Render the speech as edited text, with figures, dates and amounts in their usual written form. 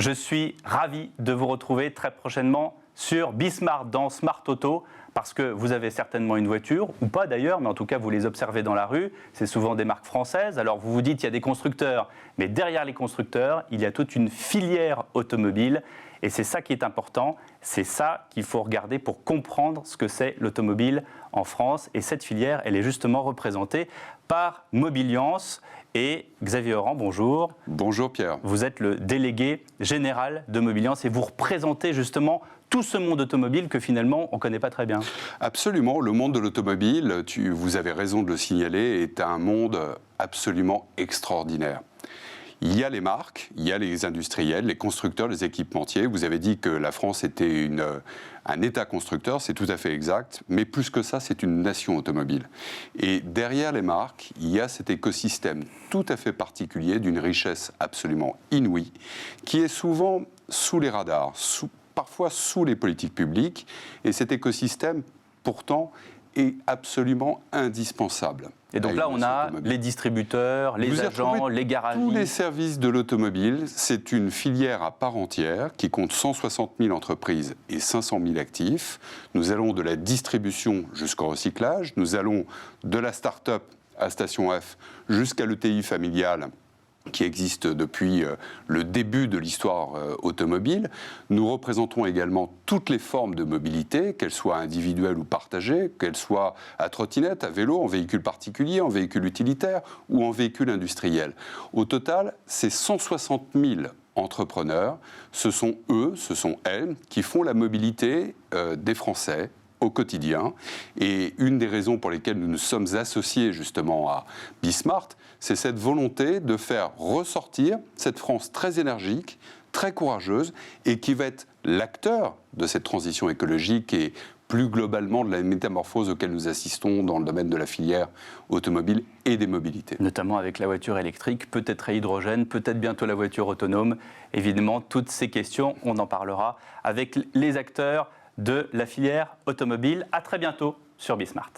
Je suis ravi de vous retrouver très prochainement sur Bismart dans Smart Auto, parce que vous avez certainement une voiture, ou pas d'ailleurs, mais en tout cas vous les observez dans la rue, c'est souvent des marques françaises, alors vous vous dites qu'il y a des constructeurs, mais derrière les constructeurs, il y a toute une filière automobile, et c'est ça qui est important, c'est ça qu'il faut regarder pour comprendre ce que c'est l'automobile en France, et cette filière, elle est justement représentée par Mobiliance. Et Xavier Oran, bonjour. Bonjour Pierre. Vous êtes le délégué général de Mobiliance et vous représentez justement tout ce monde automobile que finalement on ne connaît pas très bien. Absolument, le monde de l'automobile, vous avez raison de le signaler, est un monde absolument extraordinaire. Il y a les marques, il y a les industriels, les constructeurs, les équipementiers. Vous avez dit que la France était un État constructeur, c'est tout à fait exact, mais plus que ça, c'est une nation automobile. Et derrière les marques, il y a cet écosystème tout à fait particulier, d'une richesse absolument inouïe, qui est souvent sous les radars, parfois sous les politiques publiques, et cet écosystème, pourtant, est absolument indispensable. Et donc là, on a les distributeurs, les agents, les garages. Tous les services de l'automobile, c'est une filière à part entière qui compte 160 000 entreprises et 500 000 actifs. Nous allons de la distribution jusqu'au recyclage, nous allons de la start-up à Station F jusqu'à l'ETI familiale qui existe depuis le début de l'histoire automobile. Nous représentons également toutes les formes de mobilité, qu'elles soient individuelles ou partagées, qu'elles soient à trottinette, à vélo, en véhicule particulier, en véhicule utilitaire ou en véhicule industriel. Au total, c'est 160 000 entrepreneurs. Ce sont eux, ce sont elles qui font la mobilité des Français au quotidien. Et une des raisons pour lesquelles nous nous sommes associés justement à Bismart, c'est cette volonté de faire ressortir cette France très énergique, très courageuse, et qui va être l'acteur de cette transition écologique et plus globalement de la métamorphose auquel nous assistons dans le domaine de la filière automobile et des mobilités. Notamment avec la voiture électrique, peut-être à hydrogène, peut-être bientôt la voiture autonome. Évidemment, toutes ces questions, on en parlera avec les acteurs de la filière automobile. À très bientôt sur Bismart.